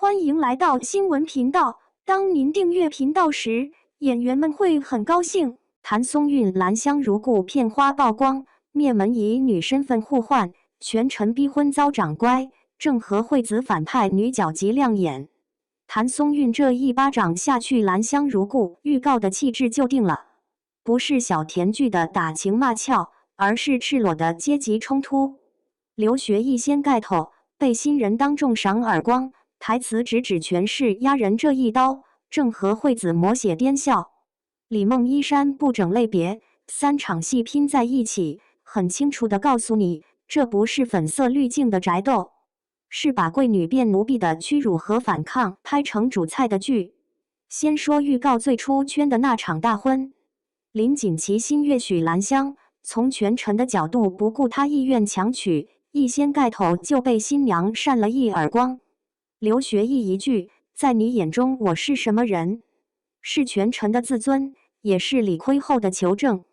欢迎来到新闻频道。当您订阅频道时，演员们会很高兴。谭松韵兰香如故片花曝光，灭门以女身份互换，权臣逼婚遭长乖，郑和惠子反派女角极亮眼。谭松韵这一巴掌下去，兰香如故预告的气质就定了，不是小甜剧的打情骂俏，而是赤裸的阶级冲突。刘学义掀盖头，被新人当众赏耳光，台词直指权势压人这一刀，郑和惠子抹血癫笑。李梦衣衫不整类别，3场戏拼在一起，很清楚地告诉你，这不是粉色滤镜的宅斗，是把贵女变奴婢的屈辱和反抗拍成主菜的剧。先说预告最初圈的那场大婚，林锦琪新月许兰香，从权臣的角度不顾他意愿强娶，一掀盖头就被新娘扇了一耳光。刘学义一句，在你眼中我是什么人？是权臣的自尊，也是理亏后的求证。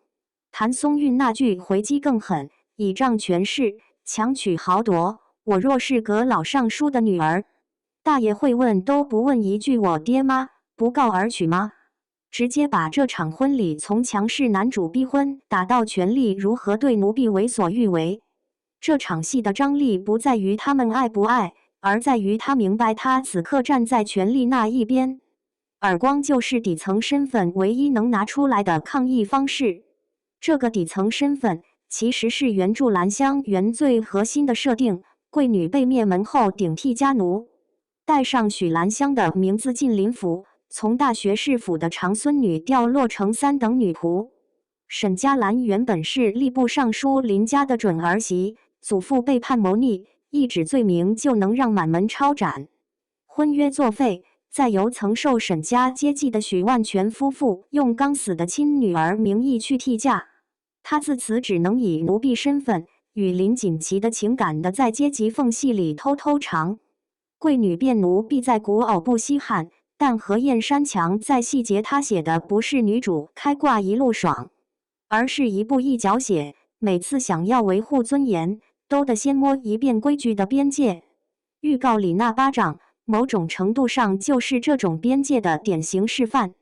谭松韵那句回击更狠，倚仗权势，强取豪夺。我若是个老尚书的女儿，大爷会问都不问一句我爹吗？不告而取吗？直接把这场婚礼从强势男主逼婚打到权力如何对奴婢为所欲为。这场戏的张力不在于他们爱不爱，而在于他明白他此刻站在权力那一边。耳光就是底层身份唯一能拿出来的抗议方式。这个底层身份其实是原著兰香原最核心的设定，贵女被灭门后顶替家奴，带上许兰香的名字进林府，从大学士府的长孙女调落成3等女仆。沈佳兰原本是吏部尚书林家的准儿媳，祖父被判谋逆，一纸罪名就能让满门抄斩，婚约作废。再由曾受沈家接济的许万全夫妇用刚死的亲女儿名义去替嫁，他自此只能以奴婢身份与林锦琪的情感的在阶级缝隙里偷偷尝。贵女变奴婢在古偶不稀罕，但何燕山墙在细节他写的不是女主开挂一路爽，而是一步一脚写，每次想要维护尊严，都得先摸一遍规矩的边界。预告里那巴掌某种程度上就是这种边界的典型示范。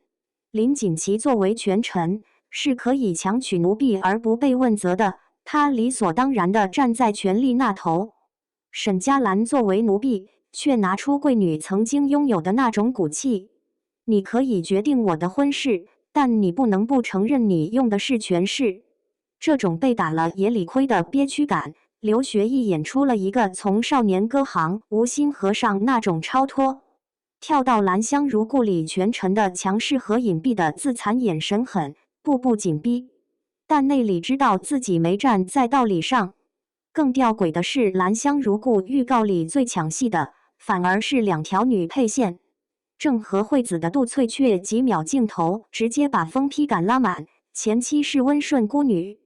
林锦琪作为权臣，是可以强取奴婢而不被问责的，他理所当然地站在权力那头。沈佳兰作为奴婢，却拿出贵女曾经拥有的那种骨气。你可以决定我的婚事，但你不能不承认你用的是权势。这种被打了也理亏的憋屈感，刘学义演出了一个从少年歌行无心和尚那种超脱，跳到兰香如故里权臣的强势和隐蔽的自残眼神狠，步步紧逼，但内里知道自己没站在道理上。更吊诡的是，兰香如故预告里最抢戏的，反而是2条女配线。郑和惠子的杜翠雀几秒镜头直接把封批感拉满，前期是温顺孤女，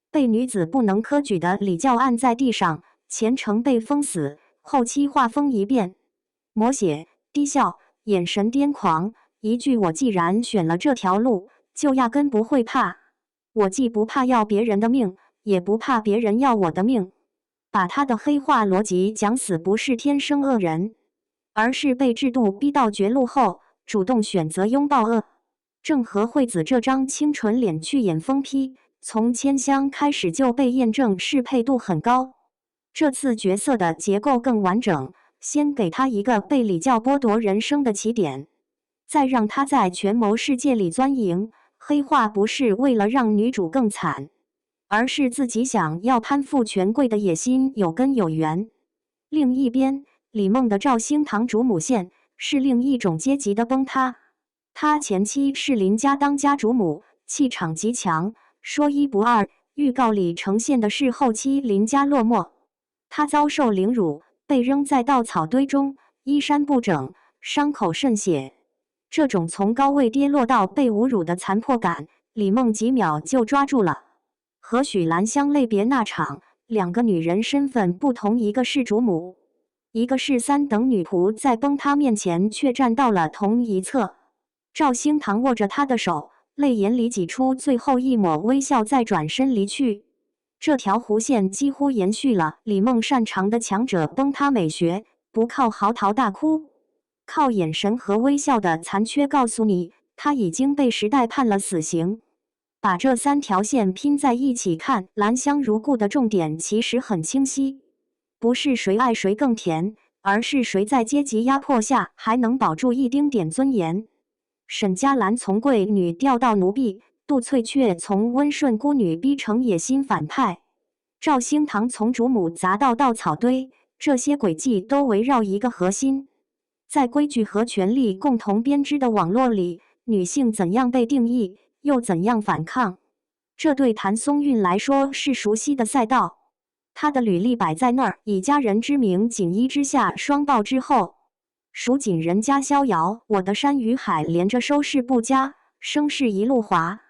被女子不能科举的礼教按在地上，前程被封死，后期画风一变，抹血、低笑、眼神癫狂，一句我既然选了这条路，就压根不会怕，我既不怕要别人的命，也不怕别人要我的命。把他的黑化逻辑讲死，不是天生恶人，而是被制度逼到绝路后，主动选择拥抱恶。郑和惠子这张清纯脸去演疯批，从千香开始就被验证适配度很高。这次角色的结构更完整，先给他一个被礼教剥夺人生的起点，再让他在权谋世界里钻营。黑化不是为了让女主更惨，而是自己想要攀附权贵的野心有根有源。另一边，李梦的赵兴堂主母线是另一种阶级的崩塌。她前妻是林家当家主母，气场极强，说一不二。预告里呈现的是后期林家落寞，她遭受凌辱，被扔在稻草堆中，衣衫不整，伤口渗血。这种从高位跌落到被侮辱的残破感，李梦几秒就抓住了。和许兰香类别那场，2个女人身份不同，一个是主母，一个是3等女仆，在崩塌面前却站到了同一侧。赵兴堂握着她的手，泪眼里挤出最后一抹微笑，再转身离去。这条弧线几乎延续了李梦擅长的强者崩塌美学，不靠嚎啕大哭，靠眼神和微笑的残缺告诉你，他已经被时代判了死刑。把这3条线拼在一起看，兰香如故的重点其实很清晰，不是谁爱谁更甜，而是谁在阶级压迫下还能保住一丁点尊严。沈佳兰从贵女调到奴婢，杜翠雀从温顺孤女逼成野心反派，赵兴堂从主母砸到稻草堆，这些轨迹都围绕一个核心。在规矩和权力共同编织的网络里，女性怎样被定义，又怎样反抗？这对谭松韵来说是熟悉的赛道。她的履历摆在那儿，以家人之名锦衣之下双报之后，蜀锦人家逍遥，我的山与海连着收视不佳，声势一路滑。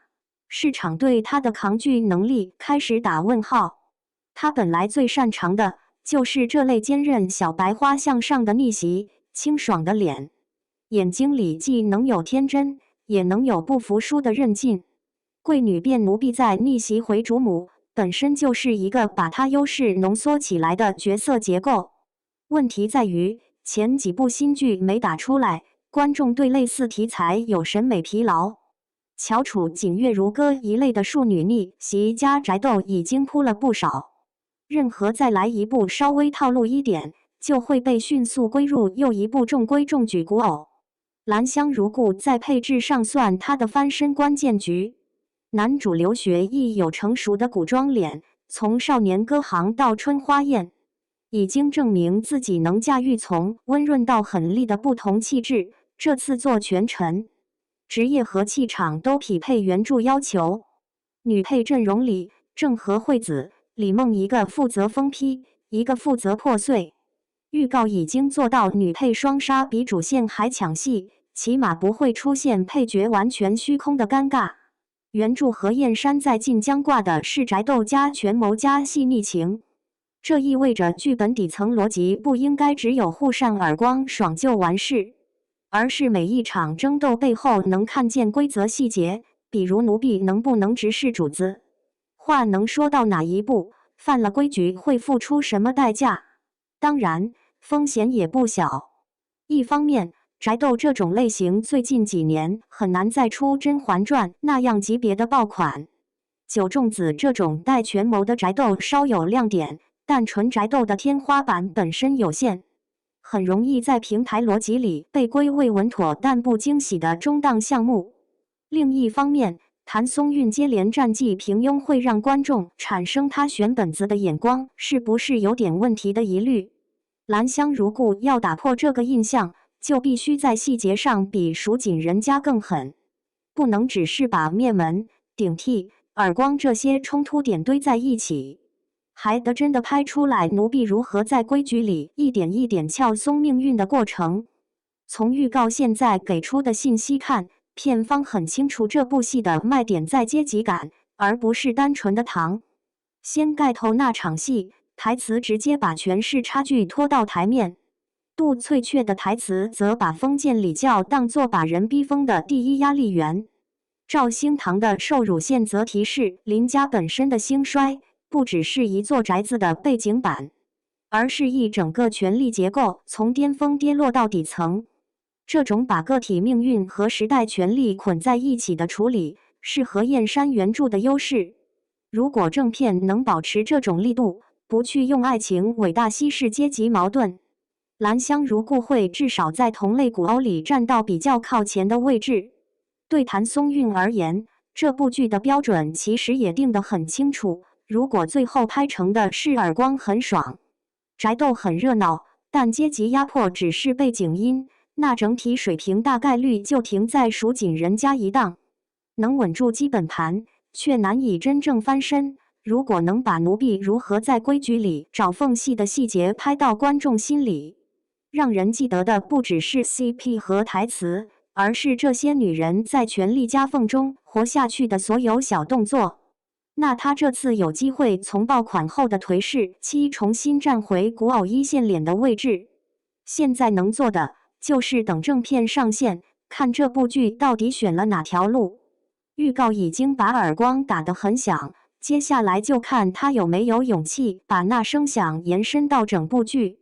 市场对她的抗拒能力开始打问号。她本来最擅长的就是这类坚韧小白花向上的逆袭，清爽的脸，眼睛里既能有天真，也能有不服输的韧劲。贵女变奴婢再逆袭回主母，本身就是一个把她优势浓缩起来的角色结构。问题在于前几部新剧没打出来，观众对类似题材有审美疲劳。乔楚、锦月如歌一类的庶女逆袭加宅斗已经铺了不少，任何再来一部稍微套路一点，就会被迅速归入又一部中规中矩古偶。兰香如故在配置上算她的翻身关键局。男主刘学义有成熟的古装脸，从少年歌行到春花宴，已经证明自己能驾驭从温润到狠厉的不同气质。这次做权臣，职业和气场都匹配原著要求。女配阵容里，郑和惠子、李梦一个负责疯批，一个负责破碎。预告已经做到女配双杀比主线还抢戏，起码不会出现配角完全虚空的尴尬。原著何燕山在晋江挂的是宅斗加权谋加细腻情，这意味着剧本底层逻辑不应该只有互扇耳光爽就完事，而是每一场争斗背后能看见规则细节，比如奴婢能不能直视主子，话能说到哪一步，犯了规矩会付出什么代价。当然，风险也不小。一方面，宅斗这种类型最近几年很难再出《甄嬛传》那样级别的爆款。九重子这种带权谋的宅斗稍有亮点，但纯宅斗的天花板本身有限，很容易在平台逻辑里被归为稳妥但不惊喜的中档项目。另一方面，谭松韵接连战绩平庸会让观众产生他选本子的眼光是不是有点问题的疑虑。兰香如故要打破这个印象，就必须在细节上比蜀锦人家更狠，不能只是把灭门、顶替、耳光这些冲突点堆在一起，还得真的拍出来奴婢如何在规矩里一点一点撬松命运的过程。从预告现在给出的信息看，片方很清楚这部戏的卖点在阶级感，而不是单纯的糖。先盖头那场戏，台词直接把权势差距拖到台面。杜翠雀的台词则把封建礼教当作把人逼疯的第一压力源。赵兴堂的受辱线则提示林家本身的兴衰，不只是一座宅子的背景板，而是一整个权力结构从巅峰跌落到底层。这种把个体命运和时代权力捆在一起的处理，是何燕山原著的优势。如果正片能保持这种力度，不去用爱情伟大稀释阶级矛盾，兰香如故会至少在同类古偶里站到比较靠前的位置。对谭松韵而言，这部剧的标准其实也定得很清楚。如果最后拍成的是耳光很爽，宅斗很热闹，但阶级压迫只是背景音，那整体水平大概率就停在蜀锦人家一档，能稳住基本盘，却难以真正翻身。如果能把奴婢如何在规矩里找缝隙的细节拍到观众心里，让人记得的不只是 CP 和台词，而是这些女人在权力夹缝中活下去的所有小动作，那她这次有机会从爆款后的颓势期重新站回古偶一线脸的位置。现在能做的就是等正片上线，看这部剧到底选了哪条路。预告已经把耳光打得很响，接下来就看他有没有勇气把那声响延伸到整部剧。